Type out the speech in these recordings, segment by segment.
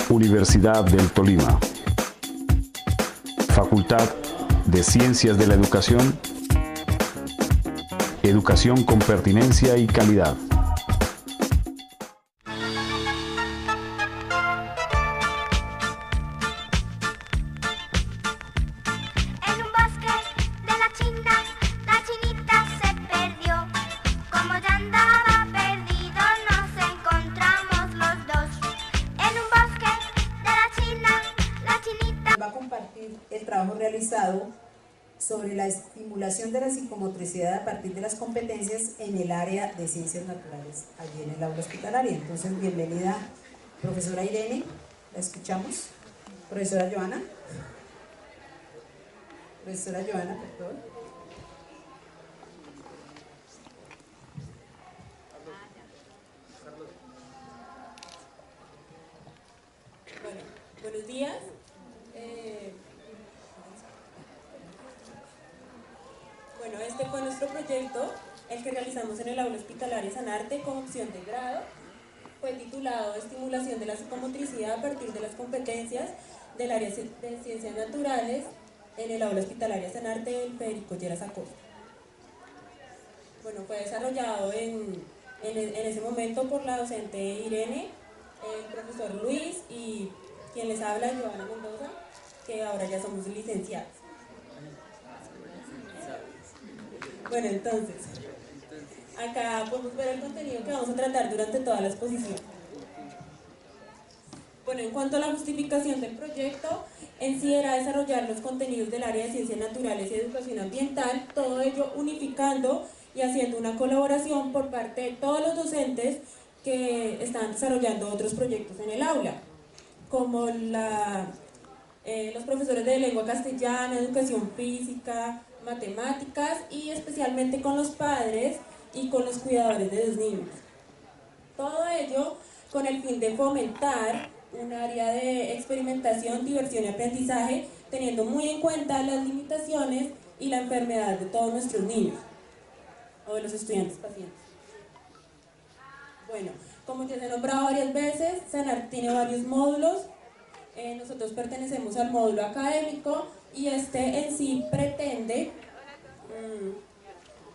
Universidad del Tolima. Facultad de Ciencias de la Educación. Educación con pertinencia y calidad. Realizado sobre la estimulación de la psicomotricidad a partir de las competencias en el área de ciencias naturales, allí en el aula hospitalaria. Entonces, bienvenida, profesora Irene, la escuchamos. Profesora Joana. Profesora Joana, por favor. Bueno, buenos días. Bueno, este fue nuestro proyecto, el que realizamos en el aula hospitalaria Sanarte con opción de grado. Fue titulado Estimulación de la psicomotricidad a partir de las competencias del área de ciencias naturales en el aula hospitalaria Sanarte del Federico Lleras Acosta. Bueno, fue desarrollado en ese momento por la docente Irene, el profesor Luis y quien les habla, Joana Mendoza, que ahora ya somos licenciados. Bueno, entonces, acá podemos ver el contenido que vamos a tratar durante toda la exposición. Bueno, en cuanto a la justificación del proyecto, en sí era desarrollar los contenidos del área de ciencias naturales y educación ambiental, todo ello unificando y haciendo una colaboración por parte de todos los docentes que están desarrollando otros proyectos en el aula, como los profesores de lengua castellana, educación física, matemáticas y especialmente con los padres y con los cuidadores de los niños. Todo ello con el fin de fomentar un área de experimentación, diversión y aprendizaje, teniendo muy en cuenta las limitaciones y la enfermedad de todos nuestros niños o de los estudiantes pacientes. Bueno, como ya se ha nombrado varias veces, Sanarte tiene varios módulos. Nosotros pertenecemos al módulo académico y este en sí pretende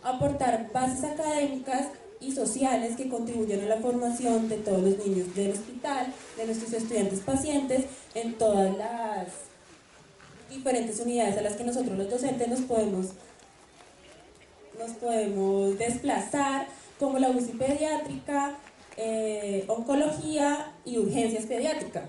aportar bases académicas y sociales que contribuyan a la formación de todos los niños del hospital, de nuestros estudiantes pacientes, en todas las diferentes unidades a las que nosotros los docentes nos podemos desplazar, como la UCI pediátrica, oncología y urgencias pediátricas.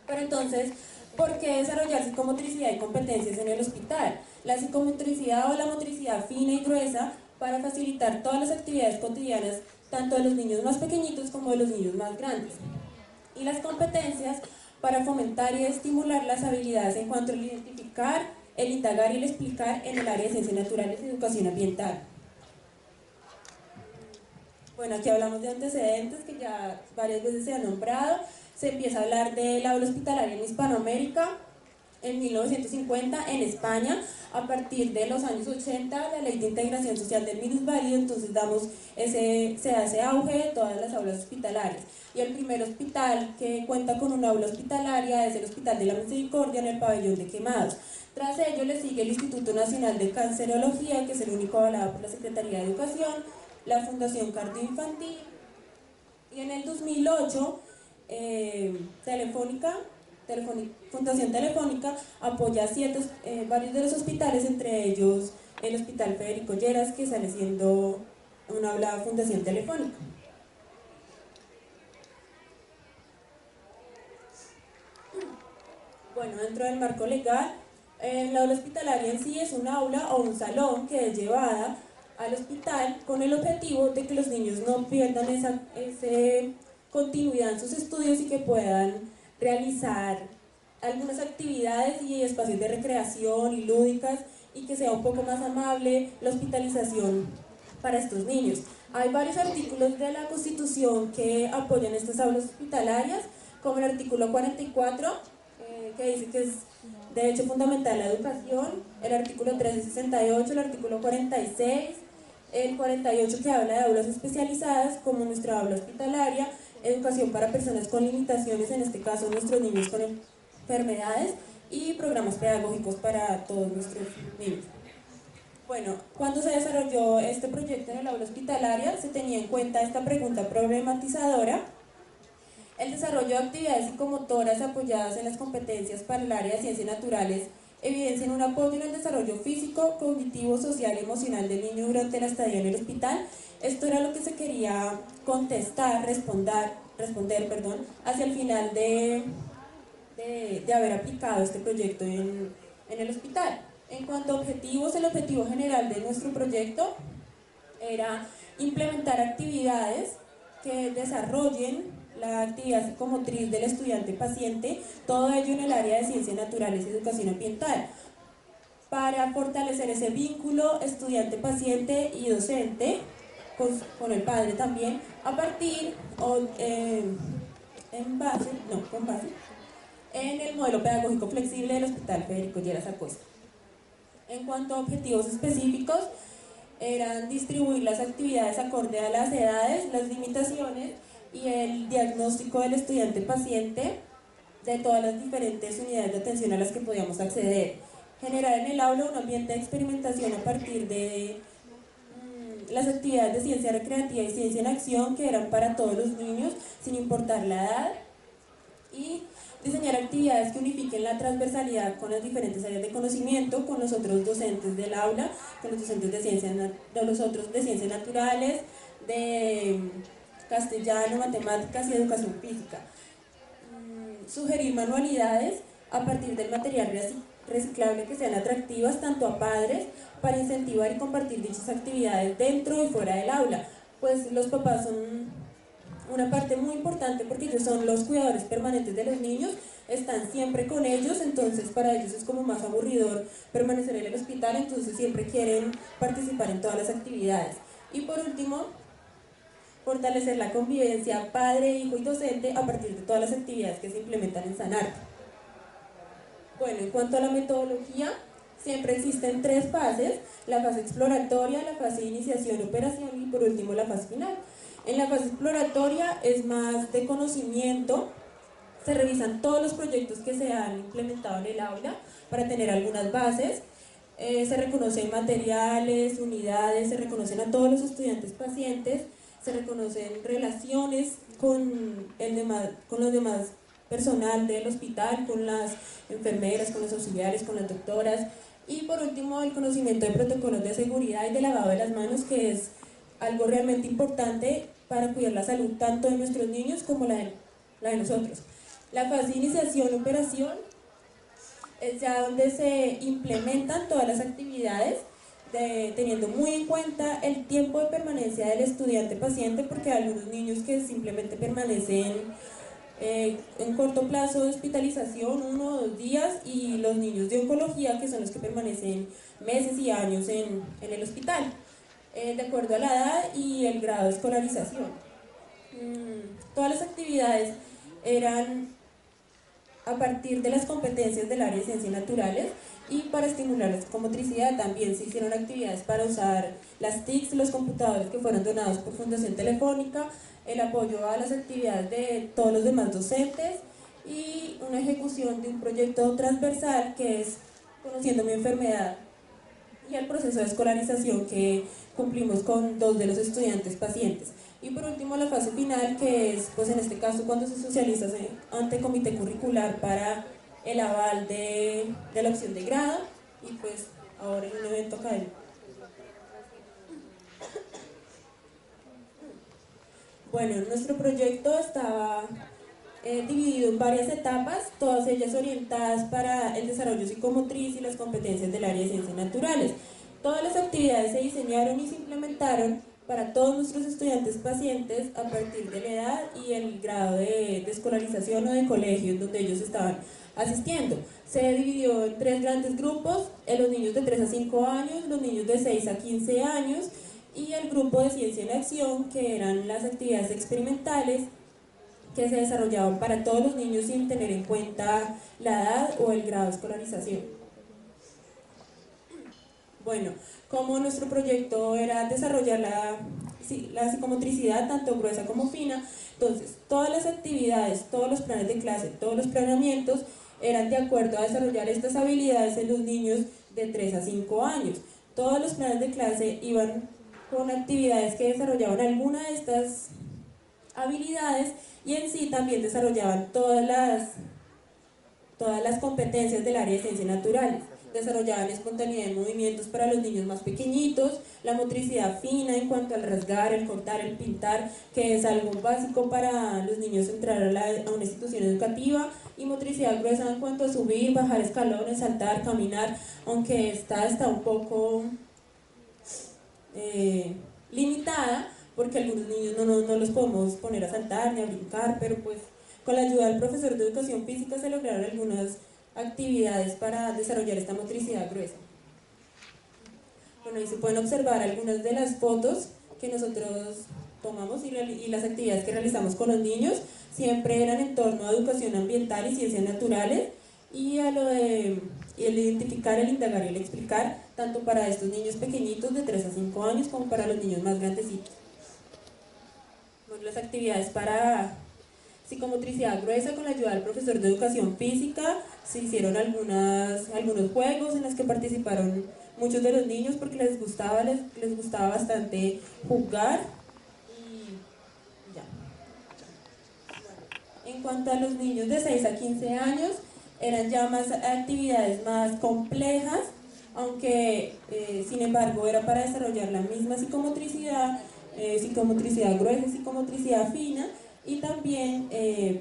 Pero entonces, ¿por qué desarrollar psicomotricidad y competencias en el hospital? La psicomotricidad o la motricidad fina y gruesa para facilitar todas las actividades cotidianas, tanto de los niños más pequeñitos como de los niños más grandes. Y las competencias para fomentar y estimular las habilidades en cuanto al identificar, el indagar y el explicar en el área de ciencias naturales y educación ambiental. Bueno, aquí hablamos de antecedentes que ya varias veces se han nombrado. Se empieza a hablar del aula hospitalaria en Hispanoamérica en 1950 en España. A partir de los años 80, la Ley de Integración Social del Minusválido, entonces se hace auge de todas las aulas hospitalarias. Y el primer hospital que cuenta con una aula hospitalaria es el Hospital de la Misericordia en el pabellón de Quemados. Tras ello le sigue el Instituto Nacional de Cancerología, que es el único avalado por la Secretaría de Educación, la Fundación Cardioinfantil, y en el 2008 Fundación Telefónica apoya varios de los hospitales, entre ellos el Hospital Federico Lleras, que sale siendo una aula Fundación Telefónica. Bueno, dentro del marco legal, la aula hospitalaria en sí es un aula o un salón que es llevada al hospital con el objetivo de que los niños no pierdan esa continuidad en sus estudios y que puedan realizar algunas actividades y espacios de recreación y lúdicas, y que sea un poco más amable la hospitalización para estos niños. Hay varios artículos de la Constitución que apoyan estas aulas hospitalarias, como el artículo 44, que dice que es derecho fundamental a la educación, el artículo 1368, el artículo 46, el 48 que habla de aulas especializadas como nuestra aula hospitalaria, educación para personas con limitaciones, en este caso nuestros niños con enfermedades, y programas pedagógicos para todos nuestros niños. Bueno, cuando se desarrolló este proyecto en el aula hospitalaria, se tenía en cuenta esta pregunta problematizadora: el desarrollo de actividades psicomotoras apoyadas en las competencias para el área de ciencias naturales evidencian un apoyo en el desarrollo físico, cognitivo, social y emocional del niño durante la estadía en el hospital. Esto era lo que se quería contestar, responder, hacia el final de haber aplicado este proyecto en el hospital. En cuanto a objetivos, el objetivo general de nuestro proyecto era implementar actividades que desarrollen la actividad psicomotriz del estudiante paciente, todo ello en el área de ciencias naturales y educación ambiental, para fortalecer ese vínculo estudiante-paciente y docente, con el padre también, a partir con base en el modelo pedagógico flexible del Hospital Federico Lleras Acosta. En cuanto a objetivos específicos, eran distribuir las actividades acorde a las edades, las limitaciones y el diagnóstico del estudiante-paciente de todas las diferentes unidades de atención a las que podíamos acceder. Generar en el aula un ambiente de experimentación a partir de las actividades de ciencia recreativa y ciencia en acción, que eran para todos los niños, sin importar la edad, y diseñar actividades que unifiquen la transversalidad con las diferentes áreas de conocimiento, con los otros docentes del aula, con los docentes de los otros de ciencias naturales, de castellano, matemáticas y educación física. Sugerir manualidades a partir del material reciclable que sean atractivas tanto a padres, para incentivar y compartir dichas actividades dentro y fuera del aula, pues los papás son una parte muy importante, porque ellos son los cuidadores permanentes de los niños, están siempre con ellos, entonces para ellos es como más aburridor permanecer en el hospital, entonces siempre quieren participar en todas las actividades. Y por último, fortalecer la convivencia padre, hijo y docente a partir de todas las actividades que se implementan en Sanarte. Bueno, en cuanto a la metodología, siempre existen 3 fases: la fase exploratoria, la fase de iniciación, operación y por último la fase final. En la fase exploratoria es más de conocimiento, se revisan todos los proyectos que se han implementado en el aula para tener algunas bases, se reconocen materiales, unidades, se reconocen a todos los estudiantes pacientes, se reconocen relaciones con los demás personal del hospital, con las enfermeras, con los auxiliares, con las doctoras, y por último el conocimiento de protocolos de seguridad y de lavado de las manos, que es algo realmente importante para cuidar la salud tanto de nuestros niños como la de nosotros. La fase de iniciación-operación es ya donde se implementan todas las actividades, teniendo muy en cuenta el tiempo de permanencia del estudiante-paciente, porque hay algunos niños que simplemente permanecen en corto plazo de hospitalización, 1 o 2 días, y los niños de oncología, que son los que permanecen meses y años en el hospital, de acuerdo a la edad y el grado de escolarización. Todas las actividades eran a partir de las competencias del área de ciencias naturales, y para estimular la psicomotricidad también se hicieron actividades para usar las TICs, los computadores que fueron donados por Fundación Telefónica, el apoyo a las actividades de todos los demás docentes y una ejecución de un proyecto transversal que es Conociendo mi enfermedad, y el proceso de escolarización que cumplimos con 2 de los estudiantes pacientes. Y por último la fase final, que es, pues en este caso, cuando se socializa ante comité curricular para el aval de la opción de grado, y pues ahora en un evento académico. Bueno, nuestro proyecto estaba dividido en varias etapas, todas ellas orientadas para el desarrollo psicomotriz y las competencias del área de ciencias naturales. Todas las actividades se diseñaron y se implementaron para todos nuestros estudiantes pacientes a partir de la edad y el grado de escolarización o de colegio en donde ellos estaban asistiendo. Se dividió en 3 grandes grupos: los niños de 3 a 5 años, los niños de 6 a 15 años y el grupo de ciencia en acción, que eran las actividades experimentales que se desarrollaban para todos los niños sin tener en cuenta la edad o el grado de escolarización. Bueno, como nuestro proyecto era desarrollar la la psicomotricidad, tanto gruesa como fina. Entonces, todas las actividades, todos los planes de clase, todos los planeamientos eran de acuerdo a desarrollar estas habilidades en los niños de 3 a 5 años. Todos los planes de clase iban con actividades que desarrollaban alguna de estas habilidades y en sí también desarrollaban todas las competencias del área de ciencias naturales. Desarrollaban espontaneidad de movimientos para los niños más pequeñitos, la motricidad fina en cuanto al rasgar, el cortar, el pintar, que es algo básico para los niños entrar a una institución educativa, y motricidad gruesa en cuanto a subir, bajar escalones, saltar, caminar, aunque está un poco limitada, porque algunos niños no los podemos poner a saltar ni a brincar, pero pues con la ayuda del profesor de educación física se lograron algunas actividades para desarrollar esta motricidad gruesa. Bueno, ahí se pueden observar algunas de las fotos que nosotros tomamos y las actividades que realizamos con los niños. Siempre eran en torno a educación ambiental y ciencias naturales, y a el identificar, el indagar y el explicar, tanto para estos niños pequeñitos de 3 a 5 años como para los niños más grandecitos. Bueno, las actividades para psicomotricidad gruesa, con la ayuda del profesor de educación física, se hicieron algunos juegos en los que participaron muchos de los niños porque les gustaba bastante jugar. Y ya. En cuanto a los niños de 6 a 15 años, eran ya más actividades más complejas, aunque sin embargo era para desarrollar la misma psicomotricidad, psicomotricidad gruesa y psicomotricidad fina, y también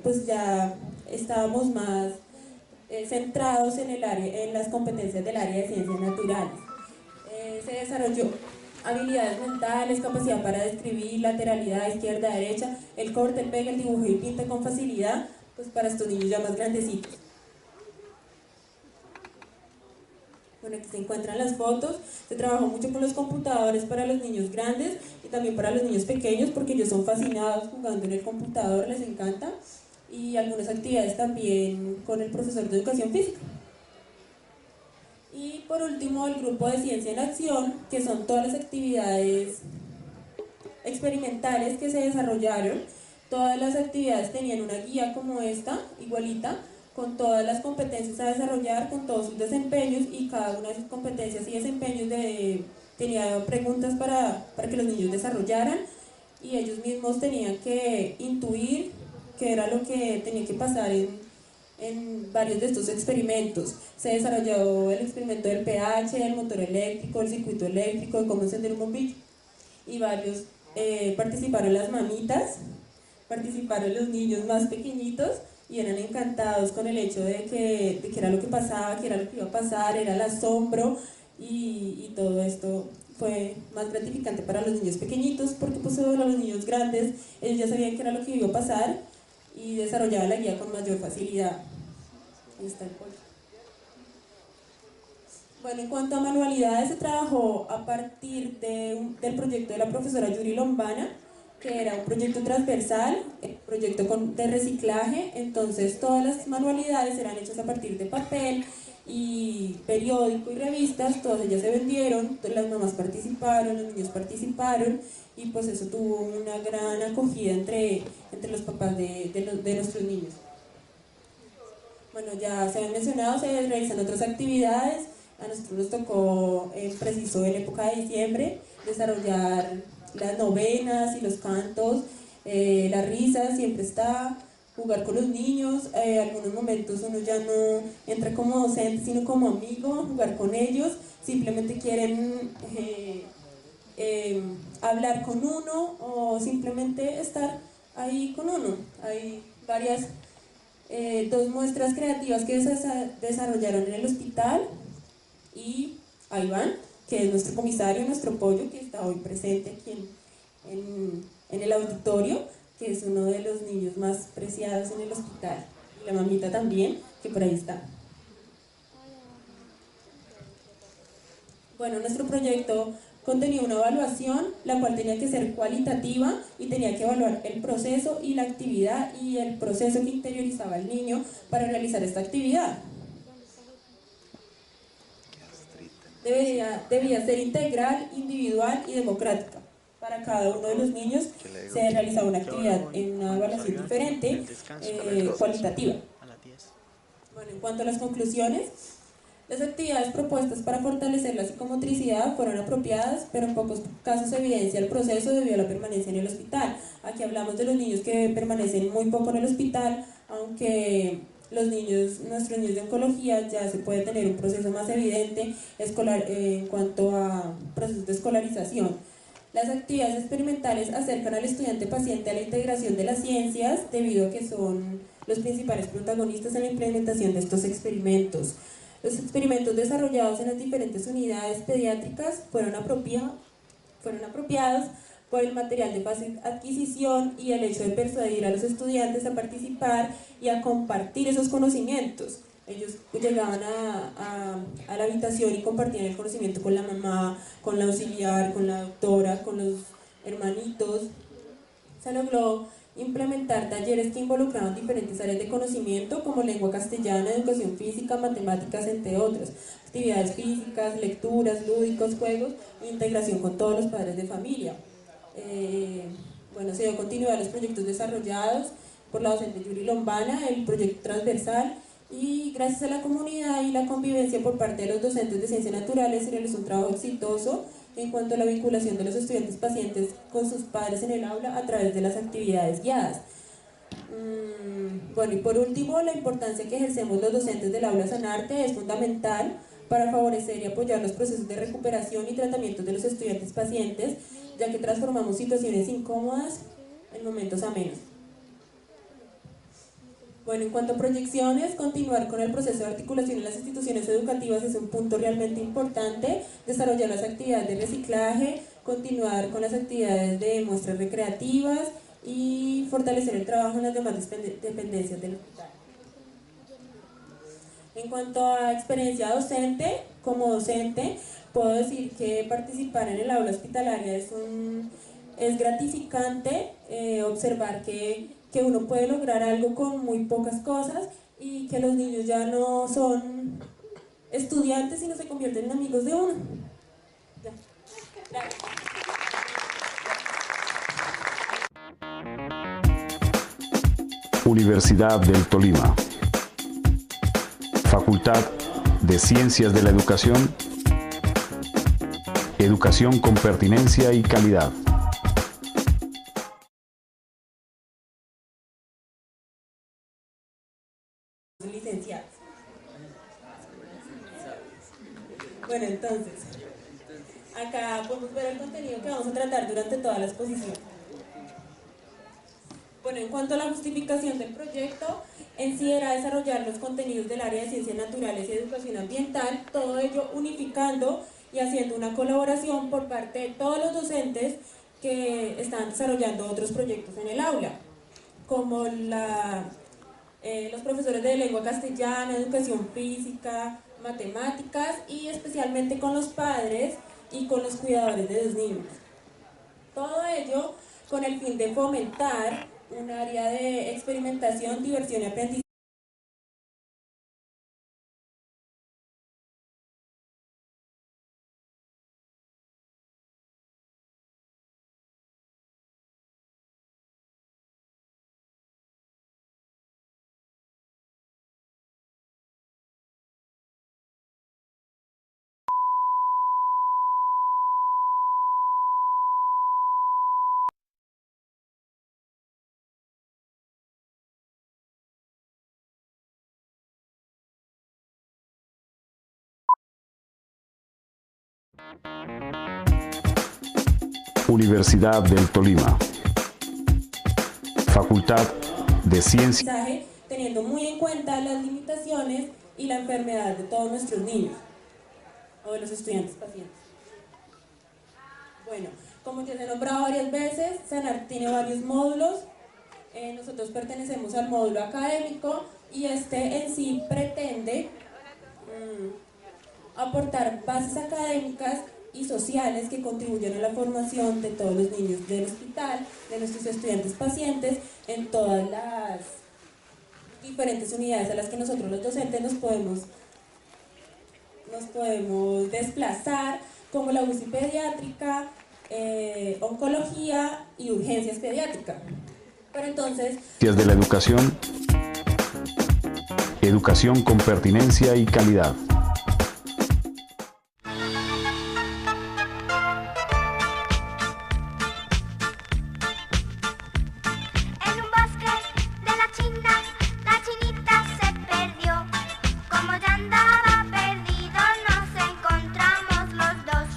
pues ya estábamos más centrados en las competencias del área de ciencias naturales. Se desarrolló habilidades mentales, capacidad para describir, lateralidad, izquierda, derecha, el corte, el pega, el dibujo y pinta con facilidad, pues para estos niños ya más grandecitos. Bueno, aquí se encuentran las fotos. Se trabajó mucho con los computadores para los niños grandes y también para los niños pequeños, porque ellos son fascinados jugando en el computador, les encanta. Y algunas actividades también con el profesor de educación física. Y por último, el grupo de Ciencia en Acción, que son todas las actividades experimentales que se desarrollaron. Todas las actividades tenían una guía como esta, igualita, con todas las competencias a desarrollar, con todos sus desempeños, y cada una de sus competencias y desempeños tenía preguntas para que los niños desarrollaran, y ellos mismos tenían que intuir qué era lo que tenía que pasar en varios de estos experimentos. Se desarrolló el experimento del pH, el motor eléctrico, el circuito eléctrico, de cómo encender un bombillo, y varios participaron las mamitas, participaron los niños más pequeñitos, y eran encantados con el hecho de que era lo que pasaba, que era lo que iba a pasar, era el asombro, y todo esto fue más gratificante para los niños pequeñitos, porque pues a los niños grandes ellos ya sabían qué era lo que iba a pasar y desarrollaban la guía con mayor facilidad. Ahí está el pollo. Bueno, en cuanto a manualidades, se trabajó a partir del proyecto de la profesora Yuri Lombana, que era un proyecto transversal, proyecto de reciclaje. Entonces todas las manualidades eran hechas a partir de papel y periódico y revistas. Todas ellas se vendieron, las mamás participaron, los niños participaron, y pues eso tuvo una gran acogida entre los papás de nuestros niños. Bueno, ya se habían mencionado, se realizan otras actividades. A nosotros nos tocó, preciso en época de diciembre, desarrollar las novenas y los cantos, la risa siempre está, jugar con los niños. Algunos momentos uno ya no entra como docente, sino como amigo, jugar con ellos, simplemente quieren hablar con uno o simplemente estar ahí con uno. Hay varias, 2 muestras creativas que se desarrollaron en el hospital, y a Iván, que es nuestro comisario, nuestro pollo, que está hoy presente aquí en el auditorio, que es uno de los niños más preciados en el hospital, y la mamita también, que por ahí está. Bueno, nuestro proyecto contenía una evaluación, la cual tenía que ser cualitativa y tenía que evaluar el proceso y la actividad y el proceso que interiorizaba el niño para realizar esta actividad. Debía ser integral, individual y democrática. para cada uno de los niños se realizaba una actividad en una evaluación diferente, cualitativa. Bueno, en cuanto a las conclusiones, las actividades propuestas para fortalecer la psicomotricidad fueron apropiadas, pero en pocos casos se evidencia el proceso debido a la permanencia en el hospital. Aquí hablamos de los niños que permanecen muy poco en el hospital, aunque nuestros niños de oncología ya se puede tener un proceso más evidente en cuanto a procesos de escolarización. Las actividades experimentales acercan al estudiante paciente a la integración de las ciencias debido a que son los principales protagonistas en la implementación de estos experimentos. Los experimentos desarrollados en las diferentes unidades pediátricas fueron apropiados por el material de fácil adquisición y el hecho de persuadir a los estudiantes a participar y a compartir esos conocimientos. Ellos llegaban a la habitación y compartían el conocimiento con la mamá, con la auxiliar, con la doctora, con los hermanitos. Se logró implementar talleres que involucraban diferentes áreas de conocimiento como lengua castellana, educación física, matemáticas, entre otras, actividades físicas, lecturas, lúdicos, juegos e integración con todos los padres de familia. Bueno, se dio continuidad a los proyectos desarrollados por la docente Yuri Lombana, el proyecto transversal, y gracias a la comunidad y la convivencia por parte de los docentes de ciencias naturales se realizó un trabajo exitoso en cuanto a la vinculación de los estudiantes pacientes con sus padres en el aula a través de las actividades guiadas. Bueno, y por último, la importancia que ejercemos los docentes del aula Sanarte es fundamental para favorecer y apoyar los procesos de recuperación y tratamiento de los estudiantes pacientes, ya que transformamos situaciones incómodas en momentos amenos. Bueno, en cuanto a proyecciones, continuar con el proceso de articulación en las instituciones educativas es un punto realmente importante, desarrollar las actividades de reciclaje, continuar con las actividades de muestras recreativas y fortalecer el trabajo en las demás dependencias del hospital. En cuanto a experiencia docente, como docente, puedo decir que participar en el aula hospitalaria es gratificante, observar que uno puede lograr algo con muy pocas cosas y que los niños ya no son estudiantes sino se convierten en amigos de uno. Ya. Gracias. Universidad del Tolima. Facultad de Ciencias de la Educación. Educación con pertinencia y calidad. Licenciados. Bueno, entonces, acá podemos ver el contenido que vamos a tratar durante toda la exposición. Bueno, en cuanto a la justificación del proyecto, en sí era desarrollar los contenidos del área de ciencias naturales y educación ambiental, todo ello unificando y haciendo una colaboración por parte de todos los docentes que están desarrollando otros proyectos en el aula, como los profesores de lengua castellana, educación física, matemáticas y especialmente con los padres y con los cuidadores de los niños. Todo ello con el fin de fomentar un área de experimentación, diversión y aprendizaje. Universidad del Tolima. Facultad de Ciencias. Teniendo muy en cuenta las limitaciones y la enfermedad de todos nuestros niños o de los estudiantes pacientes. Bueno, como ya se ha nombrado varias veces, SANARTE tiene varios módulos. Nosotros pertenecemos al módulo académico y este en sí pretende aportar bases académicas y sociales que contribuyan a la formación de todos los niños del hospital, de nuestros estudiantes pacientes, en todas las diferentes unidades a las que nosotros los docentes nos podemos desplazar, como la UCI pediátrica, oncología y urgencias pediátricas. Pero entonces, Ciencias de la educación, educación con pertinencia y calidad. En un bosque de la China, la chinita se perdió. Como ya andaba perdido, nos encontramos los dos.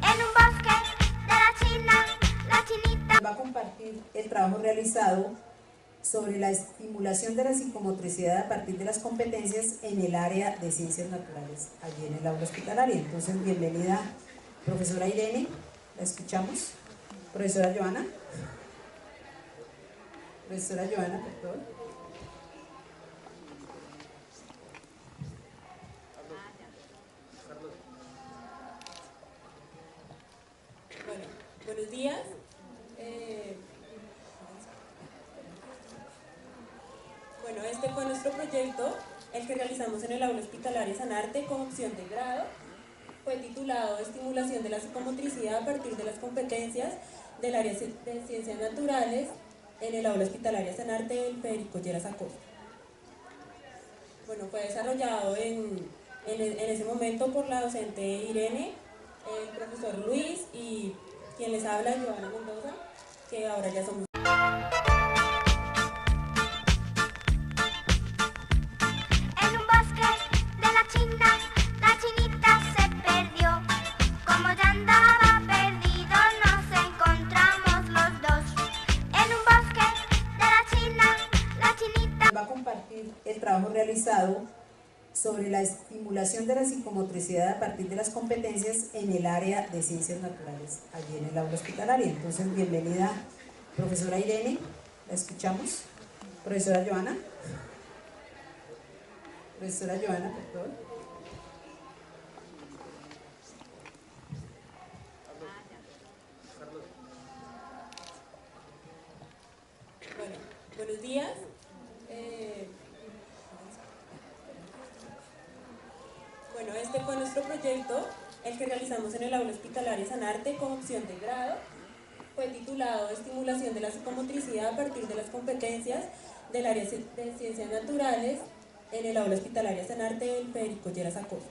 En un bosque de la China, la chinita Va a compartir el trabajo realizado sobre la estimulación de la psicomotricidad a partir de las competencias en el área de ciencias naturales, allí en el aula hospitalaria. Entonces, bienvenida, profesora Irene, la escuchamos. Profesora Joana. Profesora Joana, por favor. bueno, buenos días. Bueno, este fue nuestro proyecto, el que realizamos en el aula hospitalaria Sanarte con opción de grado. Fue titulado Estimulación de la psicomotricidad a partir de las competencias del área de ciencias naturales en el aula hospitalaria Sanarte del Federico Lleras Acosta. Bueno, fue desarrollado en ese momento por la docente Irene, el profesor Luis y quien les habla, Joana Mendoza, que ahora ya somos. en un bosque de la China, la chinita se perdió. Como ya andaba perdido, nos encontramos los dos. En un bosque de la China, la chinita Va a compartir el trabajo realizado sobre la estimulación de la psicomotricidad a partir de las competencias en el área de ciencias naturales, allí en el aula hospitalaria. Entonces, bienvenida, profesora Irene, la escuchamos. Profesora Joana. Profesora Joana, por favor. Bueno, buenos días. Bueno, este fue nuestro proyecto, el que realizamos en el aula hospitalaria Sanarte con opción de grado. Fue titulado Estimulación de la psicomotricidad a partir de las competencias del área de ciencias naturales en el aula hospitalaria Sanarte del Federico Lleras Acosta.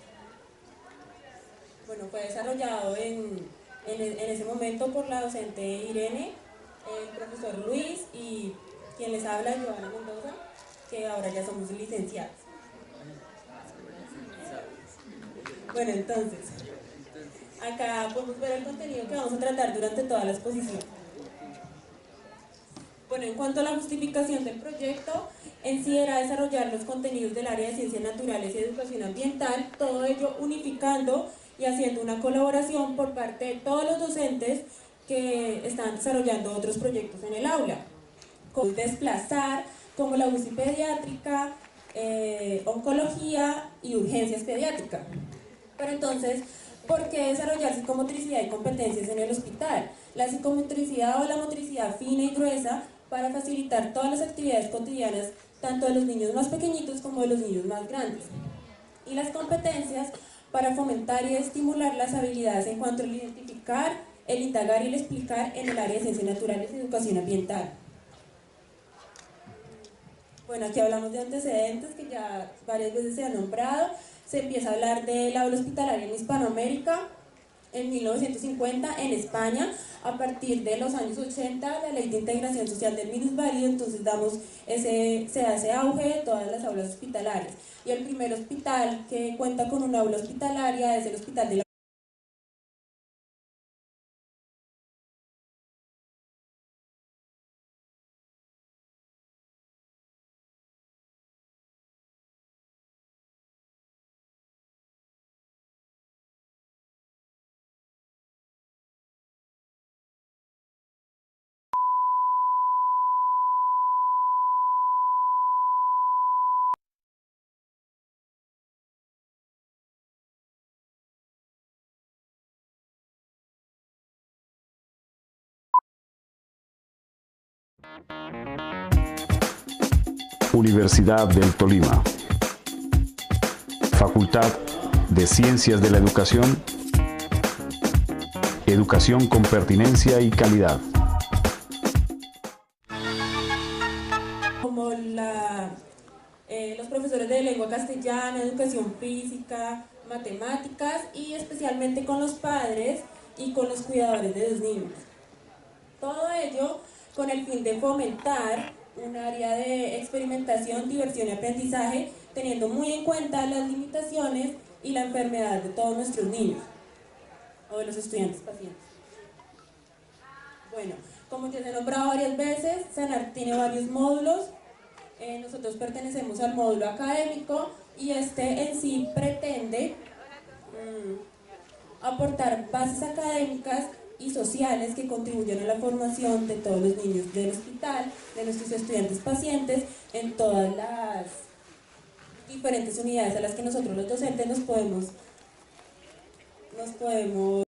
Bueno, fue desarrollado en ese momento por la docente Irene, el profesor Luis y quien les habla, Joana Mendoza, que ahora ya somos licenciados. Bueno, entonces, acá podemos ver el contenido que vamos a tratar durante toda la exposición. Bueno, en cuanto a la justificación del proyecto, en sí era desarrollar los contenidos del área de ciencias naturales y educación ambiental, todo ello unificando y haciendo una colaboración por parte de todos los docentes que están desarrollando otros proyectos en el aula, como desplazar, como la UCI pediátrica, oncología y urgencias pediátricas. Pero entonces, ¿por qué desarrollar psicomotricidad y competencias en el hospital? La psicomotricidad o la motricidad fina y gruesa para facilitar todas las actividades cotidianas, tanto de los niños más pequeñitos como de los niños más grandes. Y las competencias para fomentar y estimular las habilidades en cuanto al identificar, el indagar y el explicar en el área de ciencias naturales y educación ambiental. Bueno, aquí hablamos de antecedentes que ya varias veces se han nombrado. Se empieza a hablar del aula hospitalaria en Hispanoamérica en 1950 en España. A partir de los años 80, la Ley de Integración Social del Minusválido, entonces se hace auge de todas las aulas hospitalarias. Y el primer hospital que cuenta con una aula hospitalaria es el Hospital de la Universidad del Tolima. Facultad de Ciencias de la Educación, Educación con pertinencia y calidad. Como los profesores de lengua castellana, educación física, matemáticas y especialmente con los padres y con los cuidadores de los niños. Todo ello con el fin de fomentar un área de experimentación, diversión y aprendizaje, teniendo muy en cuenta las limitaciones y la enfermedad de todos nuestros niños o de los estudiantes pacientes. Bueno, como ya se ha nombrado varias veces, CENAR tiene varios módulos. Nosotros pertenecemos al módulo académico y este en sí pretende aportar bases académicas y sociales que contribuyan a la formación de todos los niños del hospital, de nuestros estudiantes pacientes, en todas las diferentes unidades a las que nosotros los docentes nos podemos